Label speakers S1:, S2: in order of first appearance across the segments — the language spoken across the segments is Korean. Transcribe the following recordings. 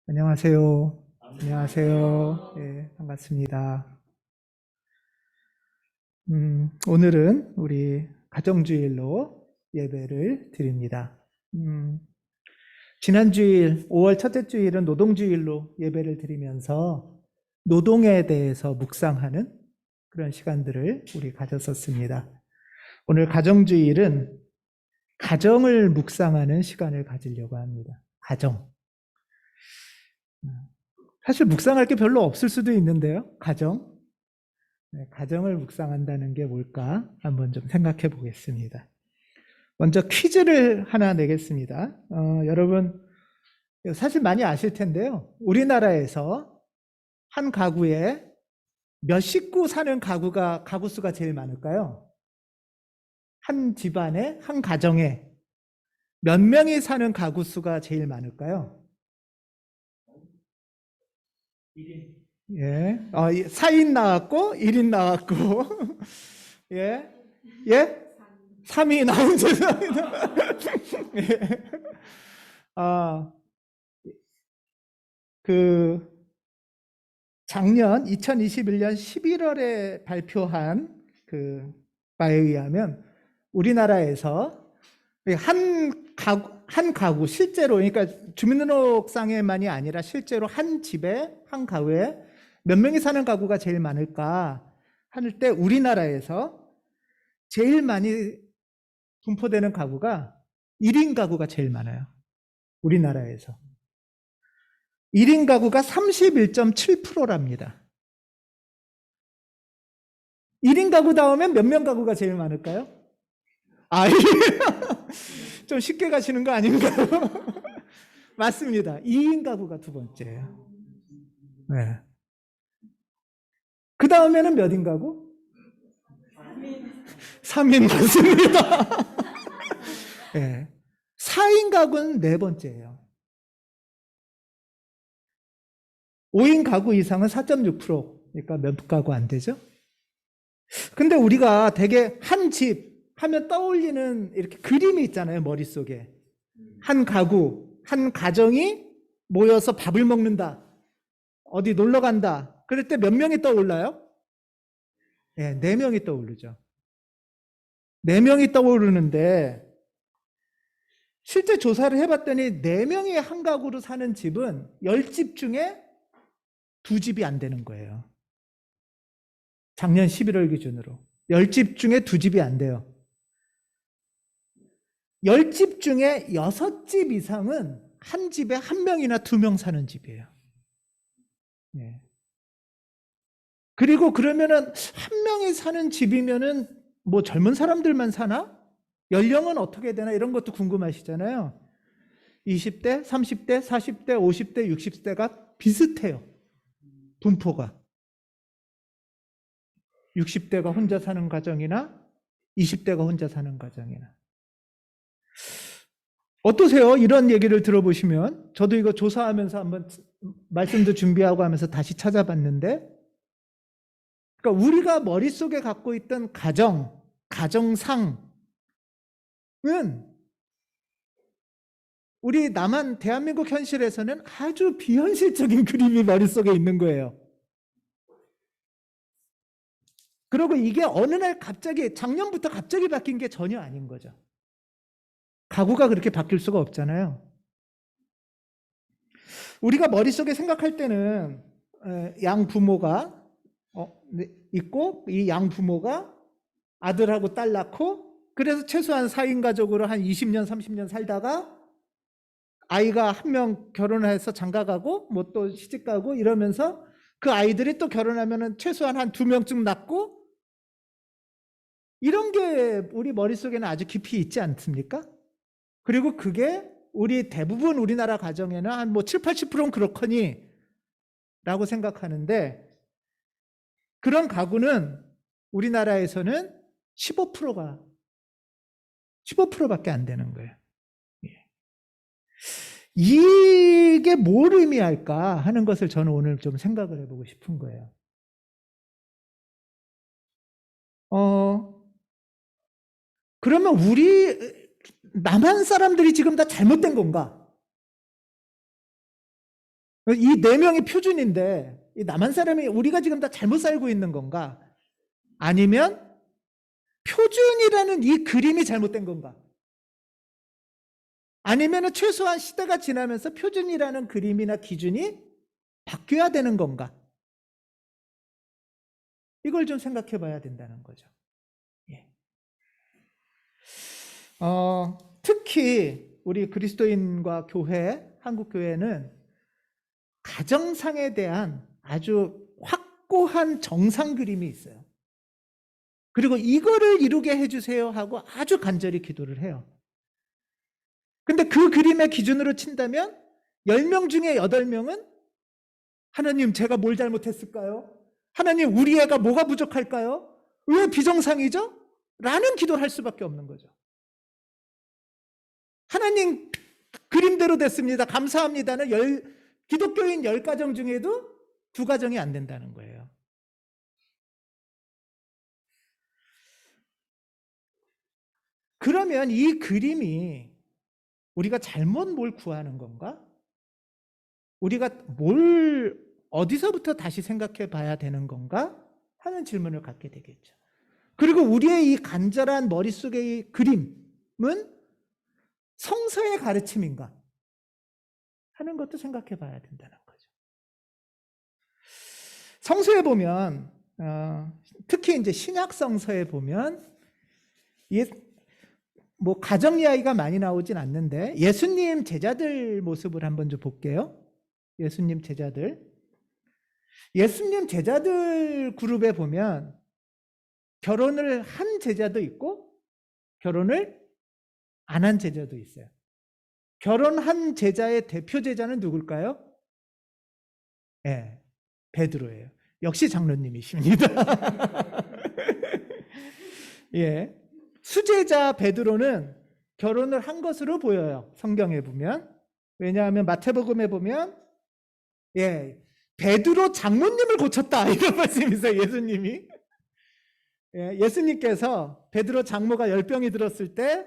S1: 안녕하세요. 안녕하세요. 네, 반갑습니다. 오늘은 우리 가정주일로 예배를 드립니다. 지난 주일 5월 첫째 주일은 노동주일로 예배를 드리면서 노동에 대해서 묵상하는 그런 시간들을 우리 가졌었습니다. 오늘 가정주일은 가정을 묵상하는 시간을 가지려고 합니다. 가정. 사실 묵상할 게 별로 없을 수도 있는데요. 가정. 네, 가정을 묵상한다는 게 뭘까 한번 좀 생각해 보겠습니다. 먼저 퀴즈를 하나 내겠습니다. 여러분 사실 많이 아실 텐데요. 우리나라에서 한 가구에 몇 식구 사는 가구 수가 제일 많을까요? 한 집안에 한 가정에 몇 명이 사는 가구 수가 제일 많을까요? 1인. 4인 나왔고 1인 나왔고 예? 예? 3이 나온 죄송합니다. 예. 아, 그 작년 2021년 11월에 발표한 그 바에 의하면 우리나라에서 한 가구 실제로 그러니까 주민등록상에만이 아니라 실제로 한 집에 한 가구에 몇 명이 사는 가구가 제일 많을까 할 때 우리나라에서 제일 많이 분포되는 가구가 1인 가구가 제일 많아요. 우리나라에서. 1인 가구가 31.7%랍니다. 1인 가구 다음엔 몇 명 가구가 제일 많을까요? 아, 좀 쉽게 가시는 거 아닌가요? 맞습니다. 2인 가구가 두 번째예요. 네. 그 다음에는 몇인 가구? 3인 맞습니다. 네. 4인 가구는 네 번째예요. 5인 가구 이상은 4.6%. 그러니까 몇 가구 안 되죠? 근데 우리가 되게 한 집 하면 떠올리는 이렇게 그림이 있잖아요, 머릿속에. 한 가구, 한 가정이 모여서 밥을 먹는다. 어디 놀러 간다. 그럴 때 몇 명이 떠올라요? 네, 네 명이 떠오르죠. 네 명이 떠오르는데 실제 조사를 해봤더니 네 명이 한 가구로 사는 집은 10집 중에 두 집이 안 되는 거예요. 작년 11월 기준으로. 10집 중에 두 집이 안 돼요. 10집 중에 6집 이상은 한 집에 한 명이나 두 명 사는 집이에요. 네. 그리고 그러면은 한 명이 사는 집이면은 뭐 젊은 사람들만 사나? 연령은 어떻게 되나? 이런 것도 궁금하시잖아요. 20대, 30대, 40대, 50대, 60대가 비슷해요. 분포가. 60대가 혼자 사는 가정이나 20대가 혼자 사는 가정이나. 어떠세요? 이런 얘기를 들어보시면. 저도 이거 조사하면서 한번 말씀도 준비하고 하면서 다시 찾아봤는데, 그러니까 우리가 머릿속에 갖고 있던 가정상은 우리 남한 대한민국 현실에서는 아주 비현실적인 그림이 머릿속에 있는 거예요. 그리고 이게 어느 날 갑자기 작년부터 갑자기 바뀐 게 전혀 아닌 거죠. 가구가 그렇게 바뀔 수가 없잖아요. 우리가 머릿속에 생각할 때는 양 부모가 있고 이 양 부모가 아들하고 딸 낳고 그래서 최소한 4인 가족으로 한 20년 30년 살다가 아이가 한 명 결혼해서 장가가고 뭐 또 시집가고 이러면서 그 아이들이 또 결혼하면은 최소한 한 2명쯤 낳고 이런 게 우리 머릿속에는 아주 깊이 있지 않습니까? 그리고 그게 우리 대부분 우리나라 가정에는 한 뭐 7, 80%는 그렇거니 라고 생각하는데 그런 가구는 우리나라에서는 15%밖에 안 되는 거예요. 이게 뭘 의미할까 하는 것을 저는 오늘 좀 생각을 해보고 싶은 거예요. 그러면 우리 남한 사람들이 지금 다 잘못된 건가? 이 네 명이 표준인데 이 남한 사람이 우리가 지금 다 잘못 살고 있는 건가? 아니면 표준이라는 이 그림이 잘못된 건가? 아니면 최소한 시대가 지나면서 표준이라는 그림이나 기준이 바뀌어야 되는 건가? 이걸 좀 생각해 봐야 된다는 거죠. 예. 특히 우리 그리스도인과 교회, 한국 교회는 가정상에 대한 아주 확고한 정상 그림이 있어요. 그리고 이거를 이루게 해주세요 하고 아주 간절히 기도를 해요. 근데 그 그림의 기준으로 친다면 10명 중에 8명은 하나님 제가 뭘 잘못했을까요? 하나님 우리 애가 뭐가 부족할까요? 왜 비정상이죠? 라는 기도를 할 수밖에 없는 거죠. 하나님 그림대로 됐습니다. 감사합니다는 기독교인 10가정 중에도 2가정이 안 된다는 거예요. 그러면 이 그림이 우리가 잘못 뭘 구하는 건가? 우리가 어디서부터 다시 생각해 봐야 되는 건가? 하는 질문을 갖게 되겠죠. 그리고 우리의 이 간절한 머릿속의 그림은 성서의 가르침인가? 하는 것도 생각해 봐야 된다는 거죠. 성서에 보면, 특히 이제 신약 성서에 보면, 뭐 가정 이야기가 많이 나오진 않는데 예수님 제자들 모습을 한번 좀 볼게요. 예수님 제자들 그룹에 보면 결혼을 한 제자도 있고 결혼을 안 한 제자도 있어요. 결혼한 제자의 대표 제자는 누굴까요? 네, 베드로예요. 역시 장로님이십니다. 예. 수제자 베드로는 결혼을 한 것으로 보여요. 성경에 보면. 왜냐하면 마태복음에 보면 베드로 장모님을 고쳤다 이런 말씀이 있어요. 예수님이. 예수님께서 베드로 장모가 열병이 들었을 때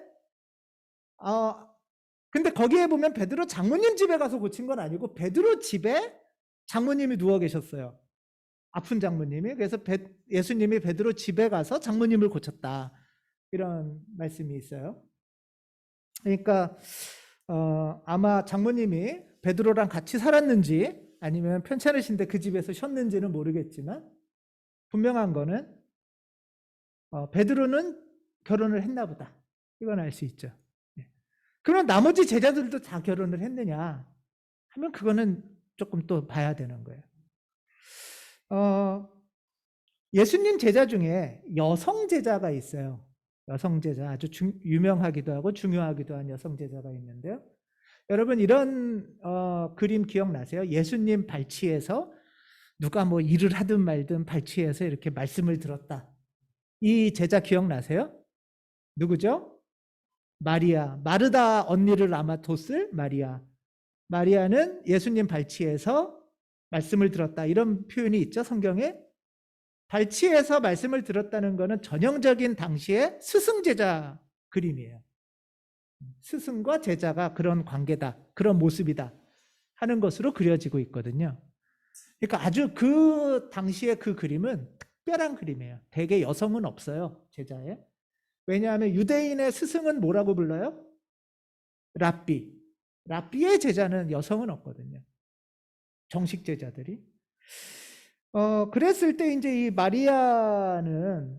S1: 근데 거기에 보면 베드로 장모님 집에 가서 고친 건 아니고 베드로 집에 장모님이 누워 계셨어요. 아픈 장모님이. 그래서 예수님이 베드로 집에 가서 장모님을 고쳤다. 이런 말씀이 있어요. 그러니까 아마 장모님이 베드로랑 같이 살았는지 아니면 편찮으신데 그 집에서 쉬었는지는 모르겠지만 분명한 거는 베드로는 결혼을 했나 보다. 이건 알 수 있죠. 그럼 나머지 제자들도 다 결혼을 했느냐 하면 그거는 조금 또 봐야 되는 거예요. 예수님 제자 중에 여성 제자가 있어요. 여성 제자, 아주 유명하기도 하고 중요하기도 한 여성 제자가 있는데요. 여러분 이런 그림 기억나세요? 예수님 발치에서 누가 뭐 일을 하든 말든 발치에서 이렇게 말씀을 들었다. 이 제자 기억나세요? 누구죠? 마리아. 마르다 언니를 아마 뒀을 마리아. 마리아는 예수님 발치에서 말씀을 들었다. 이런 표현이 있죠, 성경에. 발치에서 말씀을 들었다는 것은 전형적인 당시의 스승제자 그림이에요. 스승과 제자가 그런 관계다, 그런 모습이다 하는 것으로 그려지고 있거든요. 그러니까 아주 그 당시의 그 그림은 특별한 그림이에요. 대개 여성은 없어요, 제자에. 왜냐하면 유대인의 스승은 뭐라고 불러요? 랍비. 랍비의 제자는 여성은 없거든요. 정식 제자들이. 그랬을 때 이제 이 마리아는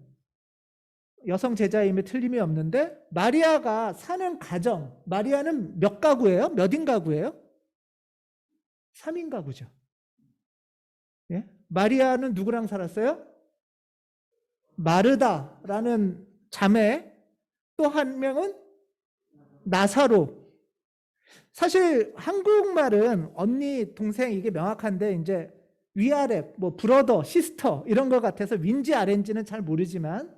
S1: 여성 제자임에 틀림이 없는데 마리아가 사는 가정, 마리아는 몇 가구예요? 몇 인 가구예요? 3인 가구죠. 예? 마리아는 누구랑 살았어요? 마르다라는 자매, 또 한 명은 나사로. 사실 한국말은 언니, 동생 이게 명확한데 이제 위아래, 뭐 브러더, 시스터 이런 것 같아서 윈지 아래인지는 잘 모르지만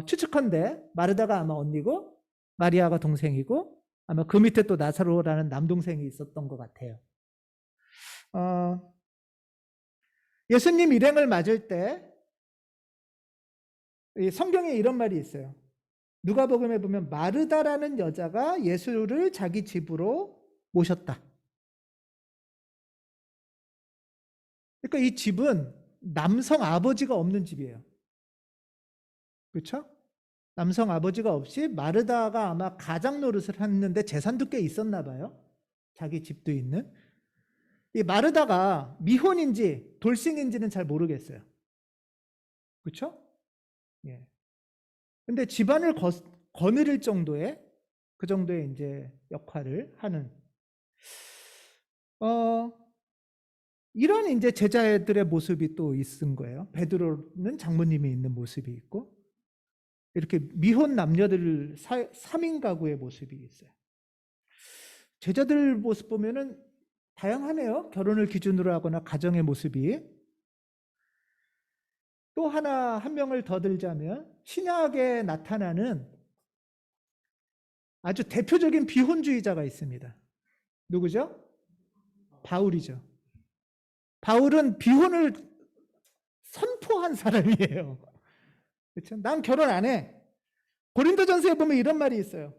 S1: 추측컨대 마르다가 아마 언니고 마리아가 동생이고 아마 그 밑에 또 나사로라는 남동생이 있었던 것 같아요. 예수님 일행을 맞을 때 성경에 이런 말이 있어요. 누가복음에 보면 마르다라는 여자가 예수를 자기 집으로 모셨다. 그러니까 이 집은 남성 아버지가 없는 집이에요. 그렇죠? 남성 아버지가 없이 마르다가 아마 가장 노릇을 했는데 재산도 꽤 있었나 봐요. 자기 집도 있는. 이 마르다가 미혼인지 돌싱인지는 잘 모르겠어요. 그렇죠? 예. 근데 집안을 거느릴 정도의 그 정도의 이제 역할을 하는 이런 이제 제자들의 모습이 또 있은 거예요. 베드로는 장모님이 있는 모습이 있고 이렇게 미혼 남녀들 3인 가구의 모습이 있어요. 제자들 모습 보면은 다양하네요. 결혼을 기준으로 하거나 가정의 모습이. 또 한 명을 더 들자면 신약에 나타나는 아주 대표적인 비혼주의자가 있습니다. 누구죠? 바울이죠. 바울은 비혼을 선포한 사람이에요. 그렇죠? 난 결혼 안 해. 고린도전서에 보면 이런 말이 있어요.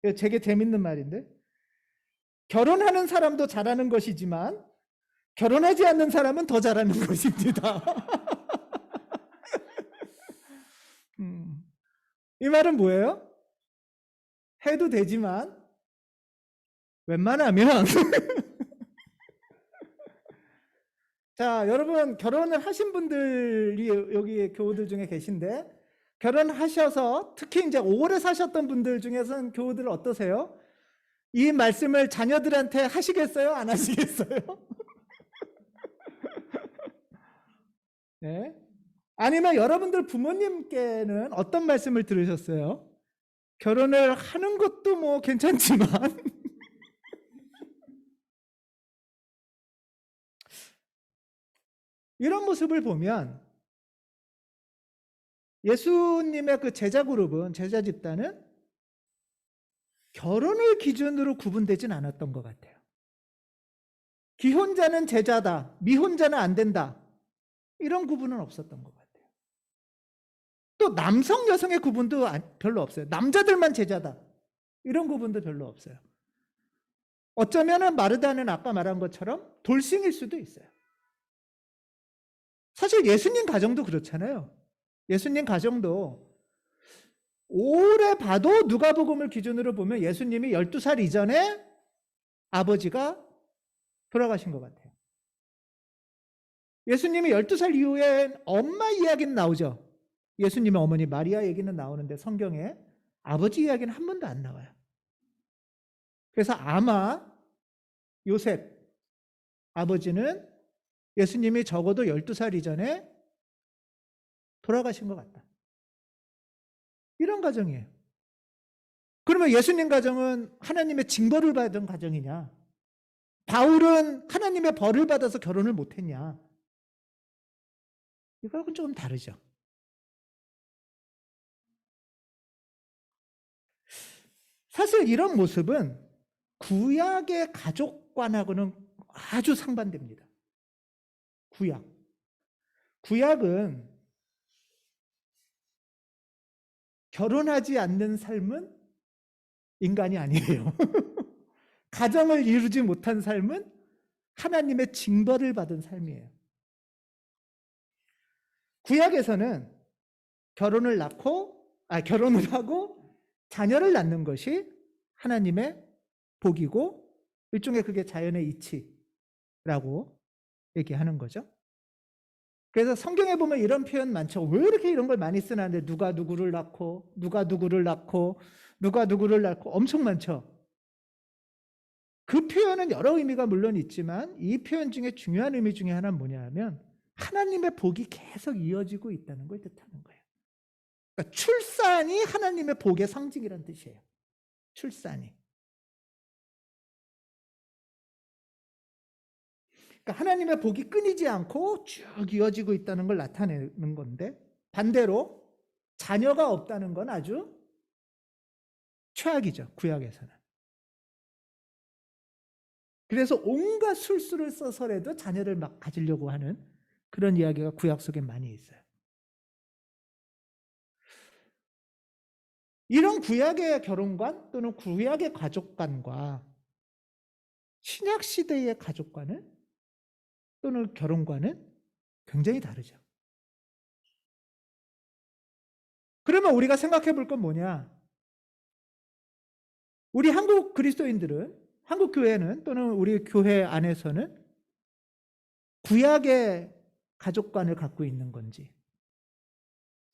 S1: 되게 재밌는 말인데 결혼하는 사람도 잘하는 것이지만 결혼하지 않는 사람은 더 잘하는 것입니다. 이 말은 뭐예요? 해도 되지만 웬만하면 자, 여러분 결혼을 하신 분들이 여기 교우들 중에 계신데 결혼하셔서 특히 이제 오래 사셨던 분들 중에서는 교우들 어떠세요? 이 말씀을 자녀들한테 하시겠어요? 안 하시겠어요? 네. 아니면 여러분들 부모님께는 어떤 말씀을 들으셨어요? 결혼을 하는 것도 뭐 괜찮지만 이런 모습을 보면 예수님의 그 제자 그룹은, 제자 집단은 결혼을 기준으로 구분되진 않았던 것 같아요. 기혼자는 제자다, 미혼자는 안 된다, 이런 구분은 없었던 것 같아요. 또 남성, 여성의 구분도 별로 없어요. 남자들만 제자다, 이런 구분도 별로 없어요. 어쩌면은 마르다는 아까 말한 것처럼 돌싱일 수도 있어요. 사실 예수님 가정도 그렇잖아요. 예수님 가정도 오래 봐도 누가복음을 기준으로 보면 예수님이 12살 이전에 아버지가 돌아가신 것 같아요. 예수님이 12살 이후에 엄마 이야기는 나오죠. 예수님의 어머니 마리아 얘기는 나오는데 성경에 아버지 이야기는 한 번도 안 나와요. 그래서 아마 요셉 아버지는 예수님이 적어도 12살 이전에 돌아가신 것 같다, 이런 가정이에요. 그러면 예수님 가정은 하나님의 징벌을 받은 가정이냐? 바울은 하나님의 벌을 받아서 결혼을 못했냐? 이거하고는 조금 다르죠. 사실 이런 모습은 구약의 가족관하고는 아주 상반됩니다. 구약은 결혼하지 않는 삶은 인간이 아니에요. 가정을 이루지 못한 삶은 하나님의 징벌을 받은 삶이에요. 구약에서는 결혼을 하고 자녀를 낳는 것이 하나님의 복이고 일종의 그게 자연의 이치라고 얘기하는 거죠. 그래서 성경에 보면 이런 표현 많죠. 왜 이렇게 이런 걸 많이 쓰는데 누가 누구를 낳고 엄청 많죠. 그 표현은 여러 의미가 물론 있지만 이 표현 중에 중요한 의미 중에 하나는 뭐냐면 하나님의 복이 계속 이어지고 있다는 걸 뜻하는 거예요. 그러니까 출산이 하나님의 복의 상징이라는 뜻이에요. 출산이. 그러니까 하나님의 복이 끊이지 않고 쭉 이어지고 있다는 걸 나타내는 건데 반대로 자녀가 없다는 건 아주 최악이죠. 구약에서는. 그래서 온갖 술수를 써서라도 자녀를 막 가지려고 하는 그런 이야기가 구약 속에 많이 있어요. 이런 구약의 결혼관 또는 구약의 가족관과 신약 시대의 가족관은 또는 결혼과는 굉장히 다르죠. 그러면 우리가 생각해 볼 건 뭐냐? 우리 한국 그리스도인들은, 한국 교회는 또는 우리 교회 안에서는 구약의 가족관을 갖고 있는 건지,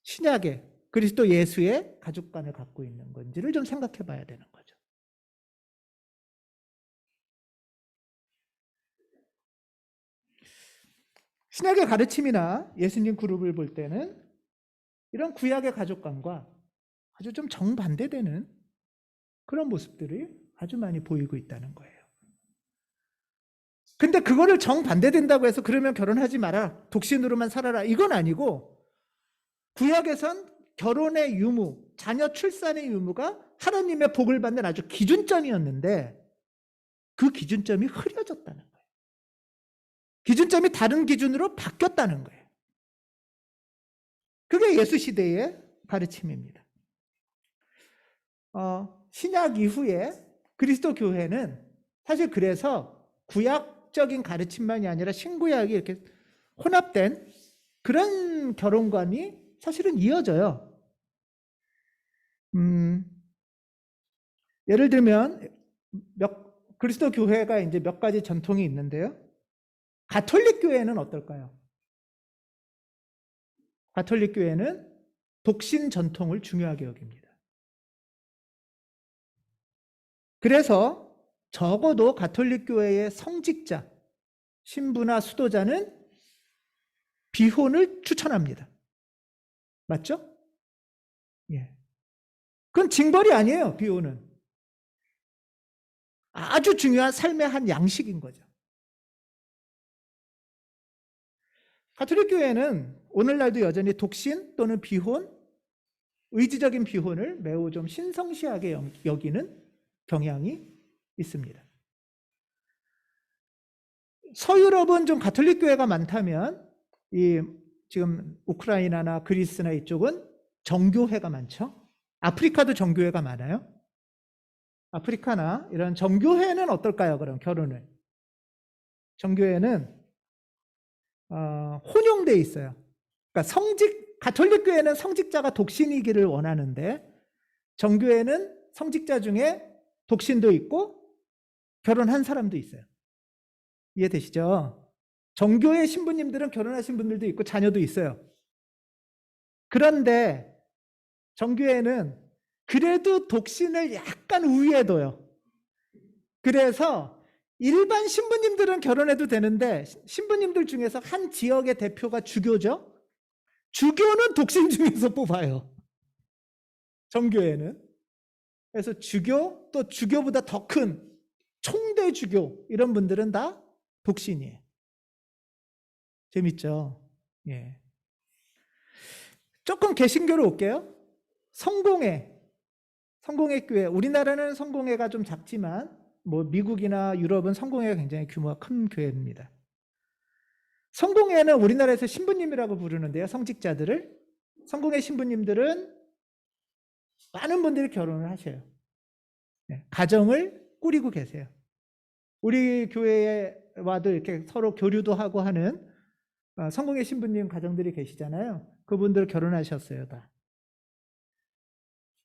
S1: 신약의 그리스도 예수의 가족관을 갖고 있는 건지를 좀 생각해 봐야 되는 거죠. 신약의 가르침이나 예수님 그룹을 볼 때는 이런 구약의 가족관과 아주 좀 정반대되는 그런 모습들이 아주 많이 보이고 있다는 거예요. 근데 그거를 정반대된다고 해서 그러면 결혼하지 마라, 독신으로만 살아라, 이건 아니고, 구약에선 결혼의 유무, 자녀 출산의 유무가 하나님의 복을 받는 아주 기준점이었는데 그 기준점이 흐려졌다는 거예요. 기준점이 다른 기준으로 바뀌었다는 거예요. 그게 예수 시대의 가르침입니다. 신약 이후에 그리스도 교회는 사실 그래서 구약적인 가르침만이 아니라 신구약이 이렇게 혼합된 그런 결혼관이 사실은 이어져요. 예를 들면 그리스도 교회가 이제 몇 가지 전통이 있는데요. 가톨릭 교회는 어떨까요? 가톨릭 교회는 독신 전통을 중요하게 여깁니다. 그래서 적어도 가톨릭 교회의 성직자, 신부나 수도자는 비혼을 추천합니다. 맞죠? 예. 그건 징벌이 아니에요, 비혼은. 아주 중요한 삶의 한 양식인 거죠. 가톨릭 교회는 오늘날도 여전히 독신 또는 비혼, 의지적인 비혼을 매우 좀 신성시하게 여기는 경향이 있습니다. 서유럽은 좀 가톨릭 교회가 많다면 지금 우크라이나나 그리스나 이쪽은 정교회가 많죠. 아프리카도 정교회가 많아요. 아프리카나 이런 정교회는 어떨까요? 그럼 결혼을. 정교회는 혼용돼 있어요. 그러니까 가톨릭 교회는 성직자가 독신이기를 원하는데 정교회는 성직자 중에 독신도 있고 결혼한 사람도 있어요. 이해되시죠? 정교회 신부님들은 결혼하신 분들도 있고 자녀도 있어요. 그런데 정교회는 그래도 독신을 약간 우위에 둬요. 그래서 일반 신부님들은 결혼해도 되는데 신부님들 중에서 한 지역의 대표가 주교죠. 주교는 독신 중에서 뽑아요. 정교회는. 그래서 주교, 또 주교보다 더 큰 총대 주교, 이런 분들은 다 독신이에요. 재밌죠? 예. 조금 개신교로 올게요. 성공회 교회. 우리나라는 성공회가 좀 작지만 미국이나 유럽은 성공회가 굉장히 규모가 큰 교회입니다. 성공회는 우리나라에서 신부님이라고 부르는데요. 성직자들을. 성공회 신부님들은 많은 분들이 결혼을 하셔요. 가정을 꾸리고 계세요. 우리 교회에 와도 이렇게 서로 교류도 하고 하는 성공회 신부님 가정들이 계시잖아요. 그분들 결혼하셨어요, 다.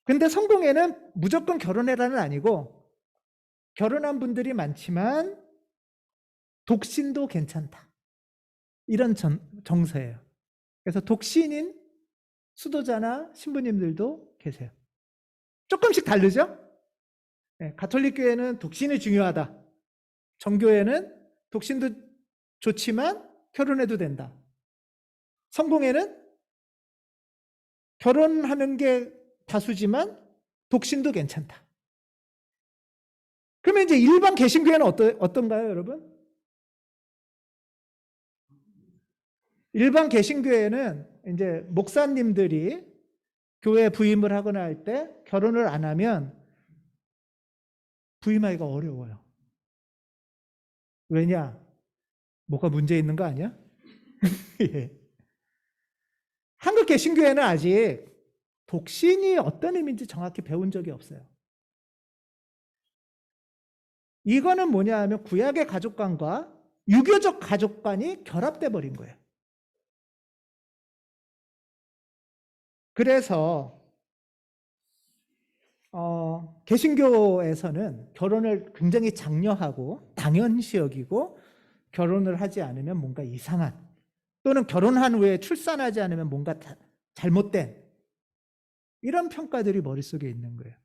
S1: 근데 성공회는 무조건 결혼해라는 아니고 결혼한 분들이 많지만 독신도 괜찮다, 이런 정서예요. 그래서 독신인 수도자나 신부님들도 계세요. 조금씩 다르죠? 가톨릭 교회는 독신이 중요하다. 정교회는 독신도 좋지만 결혼해도 된다. 성공회는 결혼하는 게 다수지만 독신도 괜찮다. 그러면 이제 일반 개신교회는 어떤가요, 여러분? 일반 개신교회는 이제 목사님들이 교회 부임을 하거나 할 때 결혼을 안 하면 부임하기가 어려워요. 왜냐? 뭐가 문제 있는 거 아니야? 예. 한국 개신교회는 아직 독신이 어떤 의미인지 정확히 배운 적이 없어요. 이거는 뭐냐 하면 구약의 가족관과 유교적 가족관이 결합돼 버린 거예요. 그래서 개신교에서는 결혼을 굉장히 장려하고 당연시 여기고, 결혼을 하지 않으면 뭔가 이상한, 또는 결혼한 후에 출산하지 않으면 뭔가 잘못된, 이런 평가들이 머릿속에 있는 거예요.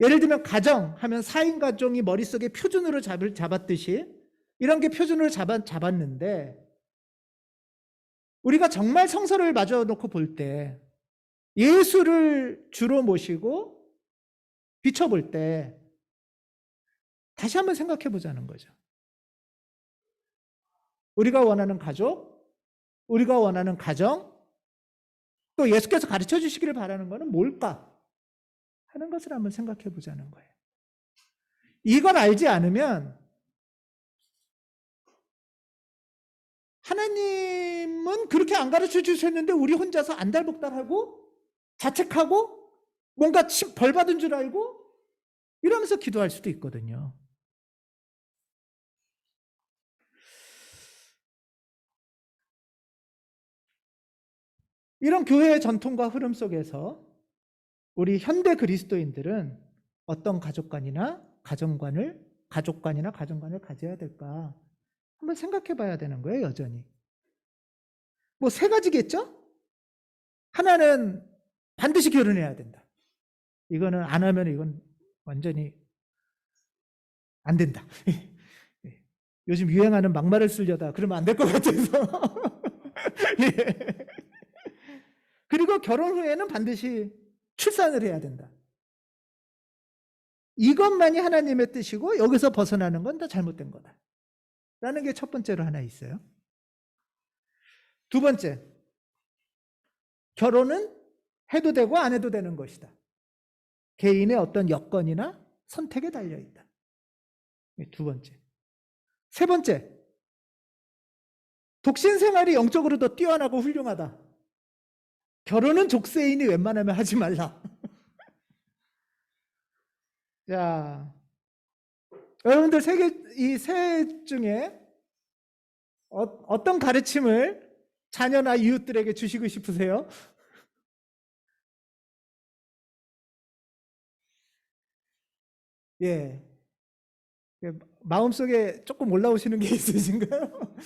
S1: 예를 들면 가정 하면 4인 가정이 머릿속에 표준으로 잡았듯이 이런 게 표준으로 잡았는데, 우리가 정말 성서를 마저 놓고 볼 때 예수를 주로 모시고 비춰볼 때 다시 한번 생각해 보자는 거죠. 우리가 원하는 가족, 우리가 원하는 가정, 또 예수께서 가르쳐 주시기를 바라는 것은 뭘까 하는 것을 한번 생각해 보자는 거예요. 이걸 알지 않으면 하나님은 그렇게 안 가르쳐 주셨는데 우리 혼자서 안달복달하고 자책하고 뭔가 벌 받은 줄 알고 이러면서 기도할 수도 있거든요. 이런 교회의 전통과 흐름 속에서 우리 현대 그리스도인들은 어떤 가족관이나 가정관을 가져야 될까 한번 생각해 봐야 되는 거예요, 여전히. 뭐 세 가지겠죠? 하나는 반드시 결혼해야 된다. 이거는 안 하면 이건 완전히 안 된다. 요즘 유행하는 막말을 쓰려다 그러면 안 될 것 같아서. 예. 그리고 결혼 후에는 반드시 출산을 해야 된다. 이것만이 하나님의 뜻이고 여기서 벗어나는 건 다 잘못된 거다 라는 게 첫 번째로 하나 있어요. 두 번째, 결혼은 해도 되고 안 해도 되는 것이다. 개인의 어떤 여건이나 선택에 달려있다. 두 번째. 세 번째, 독신 생활이 영적으로 더 뛰어나고 훌륭하다. 결혼은 족쇄인이 웬만하면 하지 말라. 자, 여러분들 이 세 중에 어떤 가르침을 자녀나 이웃들에게 주시고 싶으세요? 예. 마음속에 조금 올라오시는 게 있으신가요?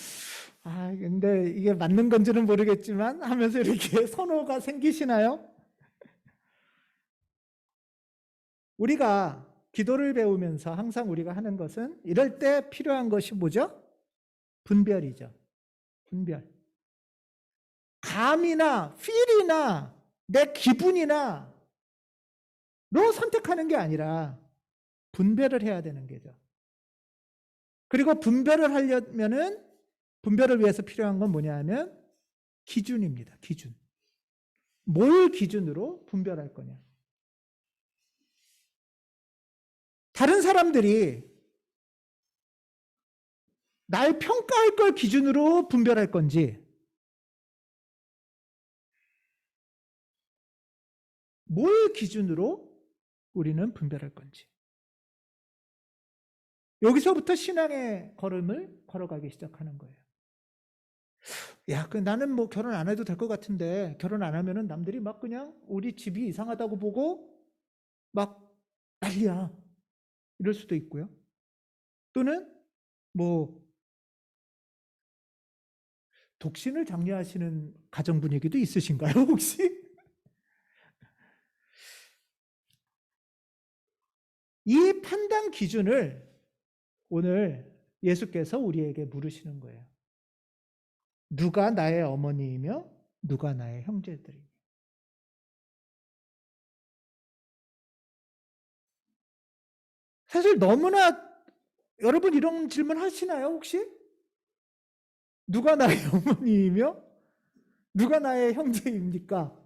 S1: 아, 근데 이게 맞는 건지는 모르겠지만 하면서 이렇게 선호가 생기시나요? 우리가 기도를 배우면서 항상 우리가 하는 것은 이럴 때 필요한 것이 뭐죠? 분별이죠. 분별. 감이나 필이나 내 기분이나 로 선택하는 게 아니라 분별을 해야 되는 거죠. 그리고 분별을 하려면은 분별을 위해서 필요한 건 뭐냐 하면 기준입니다. 기준. 뭘 기준으로 분별할 거냐. 다른 사람들이 날 평가할 걸 기준으로 분별할 건지, 뭘 기준으로 우리는 분별할 건지. 여기서부터 신앙의 걸음을 걸어가기 시작하는 거예요. 야, 나는 뭐 결혼 안 해도 될 것 같은데 결혼 안 하면은 남들이 막 그냥 우리 집이 이상하다고 보고 막 난리야. 이럴 수도 있고요. 또는 뭐 독신을 장려하시는 가정 분위기도 있으신가요, 혹시? 이 판단 기준을 오늘 예수께서 우리에게 물으시는 거예요. 누가 나의 어머니이며 누가 나의 형제들이며. 사실 너무나 여러분 이런 질문 하시나요, 혹시? 누가 나의 어머니이며 누가 나의 형제입니까?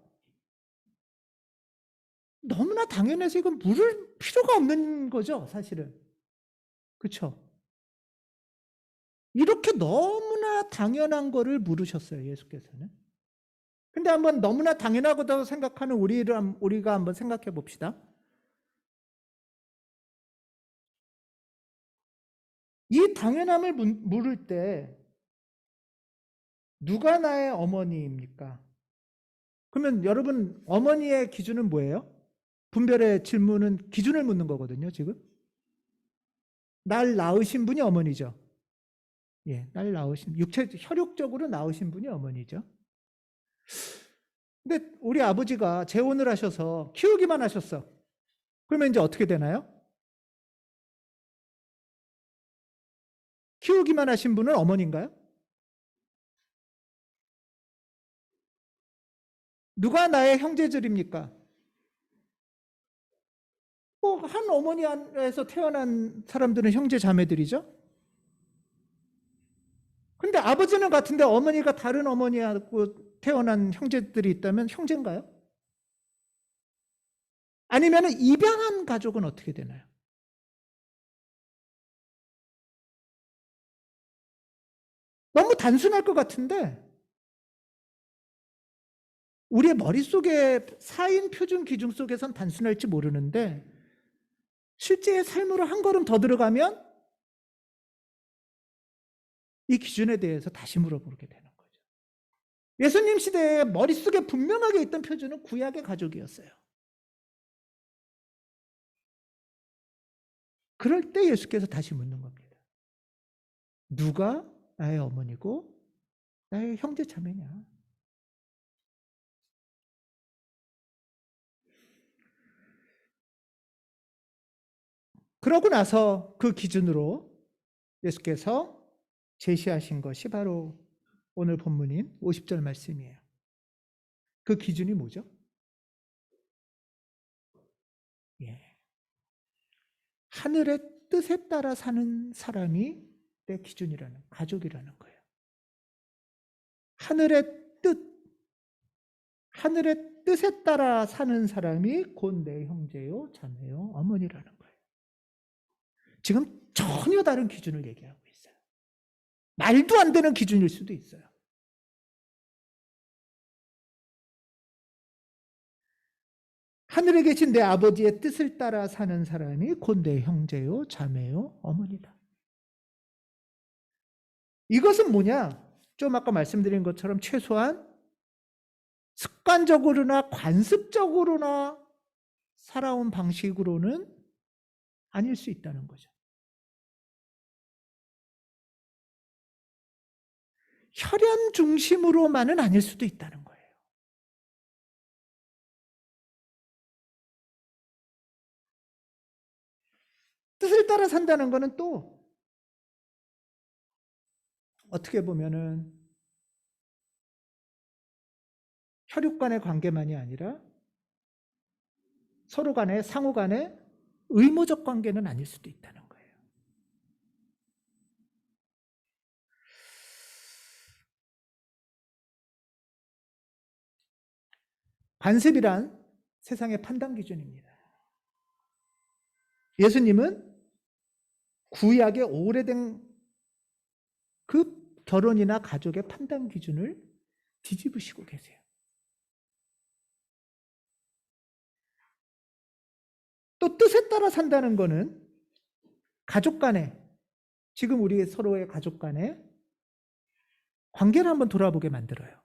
S1: 너무나 당연해서 이건 물을 필요가 없는 거죠, 사실은. 그렇죠? 이렇게 너무나 당연한 거를 물으셨어요, 예수께서는. 근데 한번 너무나 당연하다고 생각하는 우리가 한번 생각해 봅시다. 이 당연함을 물을 때 누가 나의 어머니입니까? 그러면 여러분 어머니의 기준은 뭐예요? 분별의 질문은 기준을 묻는 거거든요, 지금. 날 낳으신 분이 어머니죠. 예, 날 낳으신, 혈육적으로 낳으신 분이 어머니죠. 근데 우리 아버지가 재혼을 하셔서 키우기만 하셨어. 그러면 이제 어떻게 되나요? 키우기만 하신 분은 어머니인가요? 누가 나의 형제들입니까? 한 어머니 안에서 태어난 사람들은 형제 자매들이죠. 근데 아버지는 같은데 어머니가 다른 어머니하고 태어난 형제들이 있다면 형제인가요? 아니면 입양한 가족은 어떻게 되나요? 너무 단순할 것 같은데 우리의 머릿속에 4인 표준 기준 속에선 단순할지 모르는데 실제의 삶으로 한 걸음 더 들어가면 이 기준에 대해서 다시 물어보게 되는 거죠. 예수님 시대에 머릿속에 분명하게 있던 표준은 구약의 가족이었어요. 그럴 때 예수께서 다시 묻는 겁니다. 누가 나의 어머니고 나의 형제 자매냐? 그러고 나서 그 기준으로 예수께서 제시하신 것이 바로 오늘 본문인 50절 말씀이에요. 그 기준이 뭐죠? 예. 하늘의 뜻에 따라 사는 사람이 내 기준이라는, 가족이라는 거예요. 하늘의 뜻, 하늘의 뜻에 따라 사는 사람이 곧 내 형제요, 자매요, 어머니라는 거예요. 지금 전혀 다른 기준을 얘기하고 있어요. 말도 안 되는 기준일 수도 있어요. 하늘에 계신 내 아버지의 뜻을 따라 사는 사람이 곧 내 형제요, 자매요, 어머니다. 이것은 뭐냐? 좀 아까 말씀드린 것처럼 최소한 습관적으로나 관습적으로나 살아온 방식으로는 아닐 수 있다는 거죠. 혈연 중심으로만은 아닐 수도 있다는 거예요. 뜻을 따라 산다는 것은 또 어떻게 보면은 혈육 간의 관계만이 아니라 서로 간의 상호 간의 의무적 관계는 아닐 수도 있다는 거예요. 관습이란 세상의 판단 기준입니다. 예수님은 구약의 오래된 그 결혼이나 가족의 판단 기준을 뒤집으시고 계세요. 또 뜻에 따라 산다는 것은 가족 간에, 지금 우리 서로의 가족 간에 관계를 한번 돌아보게 만들어요.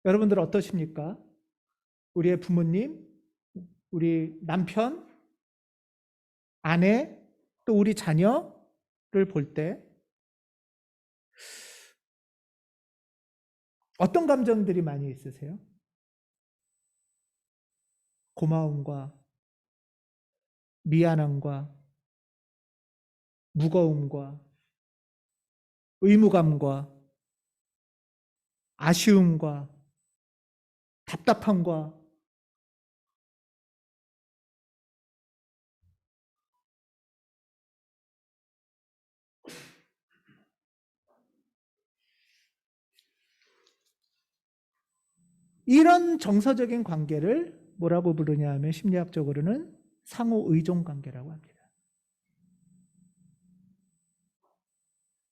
S1: 여러분들 어떠십니까? 우리의 부모님, 우리 남편, 아내, 또 우리 자녀를 볼 때 어떤 감정들이 많이 있으세요? 고마움과 미안함과 무거움과 의무감과 아쉬움과 답답함과 이런 정서적인 관계를 뭐라고 부르냐 하면 심리학적으로는 상호 의존 관계라고 합니다.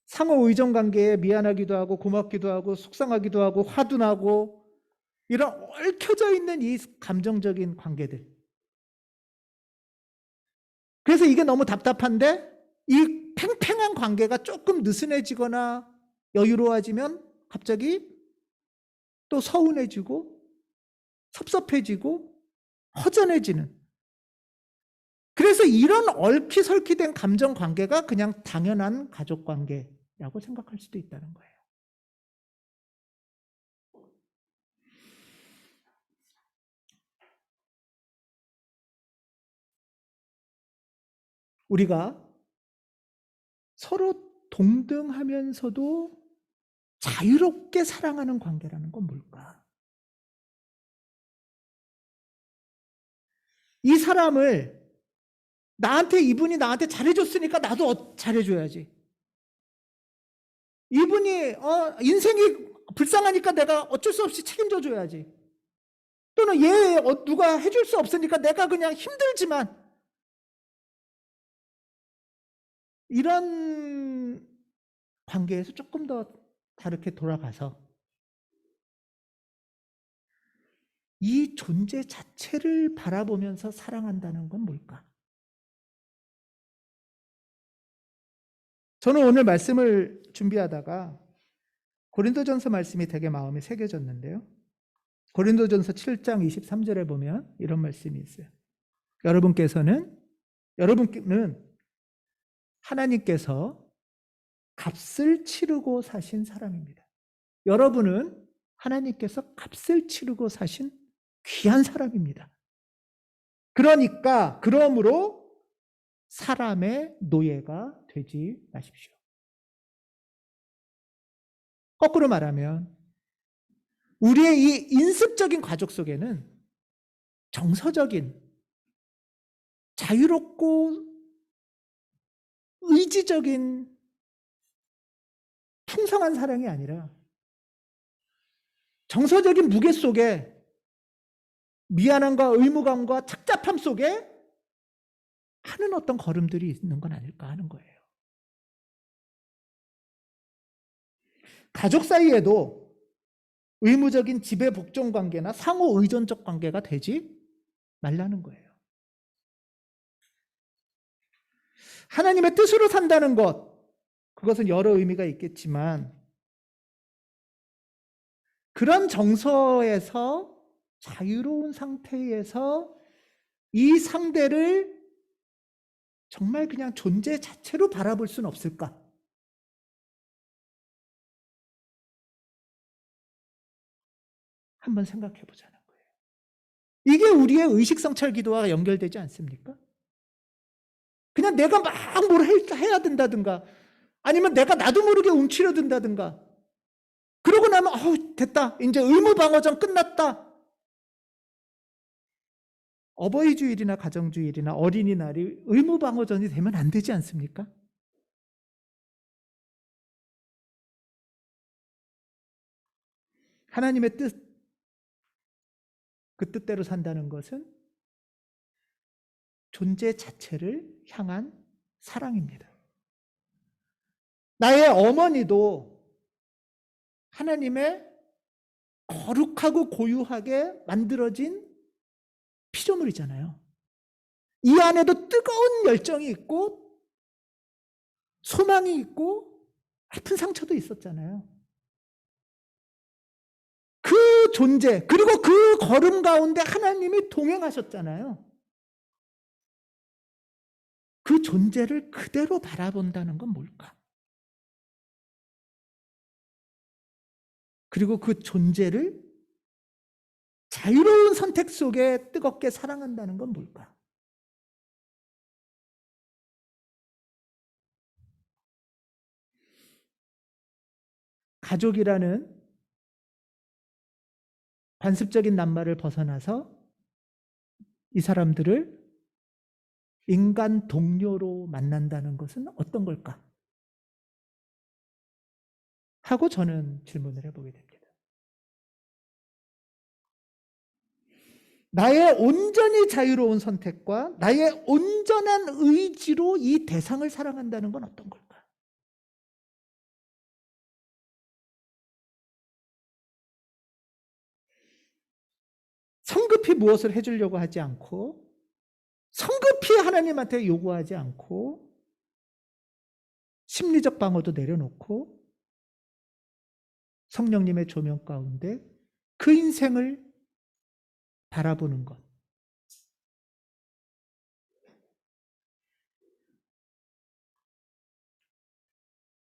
S1: 상호 의존 관계에 미안하기도 하고 고맙기도 하고 속상하기도 하고 화도 나고 이런 얽혀져 있는 이 감정적인 관계들, 그래서 이게 너무 답답한데 이 팽팽한 관계가 조금 느슨해지거나 여유로워지면 갑자기 또 서운해지고 섭섭해지고 허전해지는. 그래서 이런 얽히설키된 감정 관계가 그냥 당연한 가족 관계라고 생각할 수도 있다는 거예요. 우리가 서로 동등하면서도 자유롭게 사랑하는 관계라는 건 뭘까? 이 사람을 이분이 나한테 잘해줬으니까 나도 잘해줘야지. 이분이 인생이 불쌍하니까 내가 어쩔 수 없이 책임져 줘야지. 또는 얘 누가 해줄 수 없으니까 내가 그냥 힘들지만, 이런 관계에서 조금 더 다르게 돌아가서 이 존재 자체를 바라보면서 사랑한다는 건 뭘까? 저는 오늘 말씀을 준비하다가 고린도전서 말씀이 되게 마음에 새겨졌는데요. 고린도전서 7장 23절에 보면 이런 말씀이 있어요. 여러분은 하나님께서 값을 치르고 사신 사람입니다. 여러분은 하나님께서 값을 치르고 사신 귀한 사람입니다. 그러므로 사람의 노예가 되지 마십시오. 거꾸로 말하면 우리의 이 인습적인 가족 속에는 정서적인 자유롭고 의지적인 풍성한 사랑이 아니라 정서적인 무게 속에 미안함과 의무감과 착잡함 속에 하는 어떤 걸음들이 있는 건 아닐까 하는 거예요. 가족 사이에도 의무적인 지배 복종 관계나 상호 의존적 관계가 되지 말라는 거예요. 하나님의 뜻으로 산다는 것, 그것은 여러 의미가 있겠지만 그런 정서에서 자유로운 상태에서 이 상대를 정말 그냥 존재 자체로 바라볼 수는 없을까? 한번 생각해 보자는 거예요. 이게 우리의 의식성찰 기도와 연결되지 않습니까? 그냥 내가 막 뭘 해야 된다든가 아니면 내가 나도 모르게 움츠려든다든가 그러고 나면 됐다. 이제 의무방어전 끝났다. 어버이주일이나 가정주일이나 어린이날이 의무방어전이 되면 안 되지 않습니까? 하나님의 뜻, 그 뜻대로 산다는 것은 존재 자체를 향한 사랑입니다. 나의 어머니도 하나님의 거룩하고 고유하게 만들어진 피조물이잖아요. 이 안에도 뜨거운 열정이 있고 소망이 있고 아픈 상처도 있었잖아요. 그 존재, 그리고 그 걸음 가운데 하나님이 동행하셨잖아요. 그 존재를 그대로 바라본다는 건 뭘까? 그리고 그 존재를 자유로운 선택 속에 뜨겁게 사랑한다는 건 뭘까? 가족이라는 관습적인 낱말을 벗어나서 이 사람들을 인간 동료로 만난다는 것은 어떤 걸까? 하고 저는 질문을 해보게 됩니다. 나의 온전히 자유로운 선택과 나의 온전한 의지로 이 대상을 사랑한다는 건 어떤 걸까? 성급히 무엇을 해주려고 하지 않고 성급히 하나님한테 요구하지 않고 심리적 방어도 내려놓고 성령님의 조명 가운데 그 인생을 바라보는 것.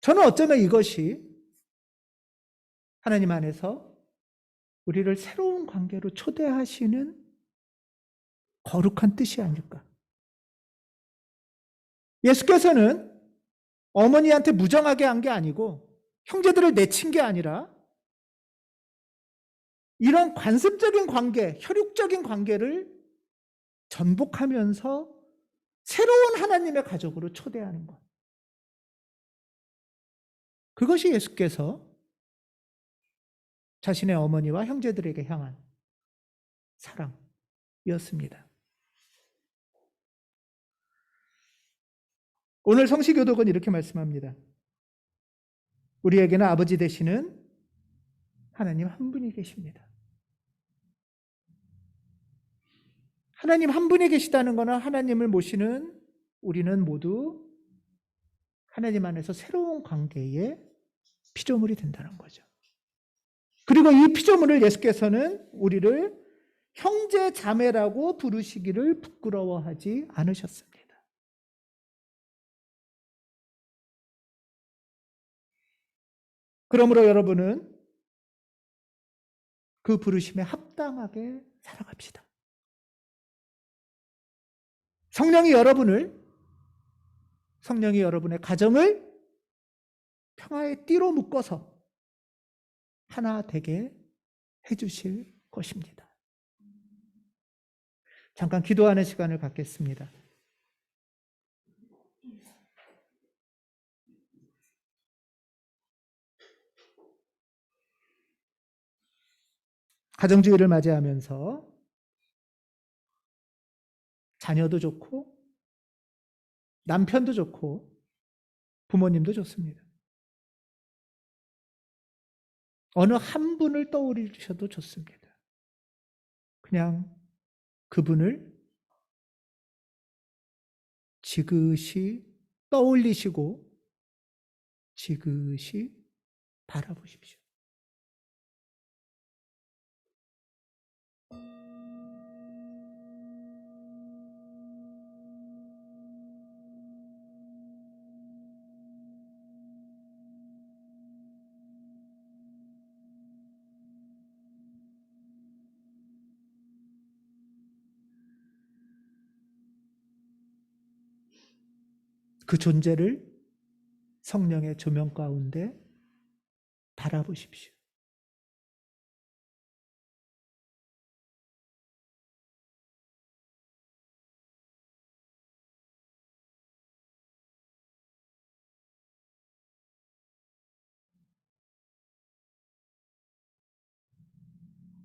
S1: 저는 어쩌면 이것이 하나님 안에서 우리를 새로운 관계로 초대하시는 거룩한 뜻이 아닐까. 예수께서는 어머니한테 무정하게 한 게 아니고 형제들을 내친 게 아니라 이런 관습적인 관계, 혈육적인 관계를 전복하면서 새로운 하나님의 가족으로 초대하는 것. 그것이 예수께서 자신의 어머니와 형제들에게 향한 사랑이었습니다. 오늘 성시교독은 이렇게 말씀합니다. 우리에게는 아버지 되시는 하나님 한 분이 계십니다. 하나님 한 분이 계시다는 것은 하나님을 모시는 우리는 모두 하나님 안에서 새로운 관계의 피조물이 된다는 거죠. 그리고 이 피조물을 예수께서는 우리를 형제 자매라고 부르시기를 부끄러워하지 않으셨습니다. 그러므로 여러분은 그 부르심에 합당하게 살아갑시다. 성령이 여러분의 가정을 평화의 띠로 묶어서 하나 되게 해주실 것입니다. 잠깐 기도하는 시간을 갖겠습니다. 가정주의를 맞이하면서 자녀도 좋고 남편도 좋고 부모님도 좋습니다. 어느 한 분을 떠올리셔도 좋습니다. 그냥 그분을 지그시 떠올리시고 지그시 바라보십시오. 그 존재를 성령의 조명 가운데 바라보십시오.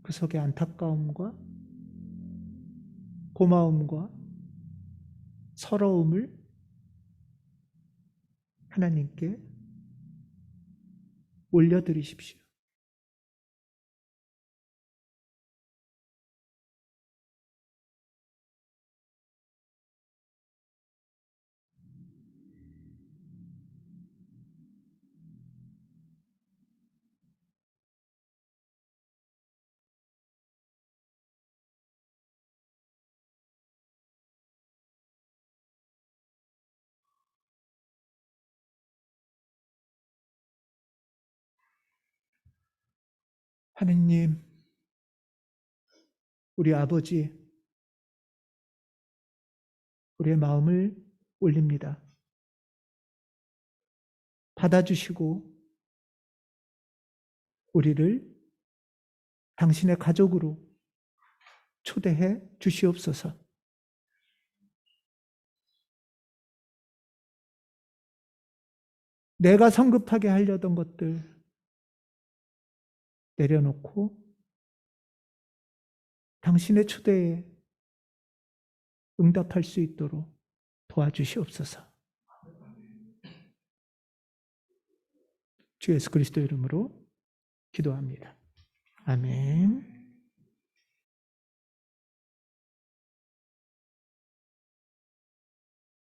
S1: 그 속에 안타까움과 고마움과 서러움을 하나님께 올려드리십시오. 하느님, 우리 아버지, 우리의 마음을 올립니다. 받아주시고 우리를 당신의 가족으로 초대해 주시옵소서. 내가 성급하게 하려던 것들 내려놓고 당신의 초대에 응답할 수 있도록 도와주시옵소서. 주 예수 그리스도 이름으로 기도합니다. 아멘.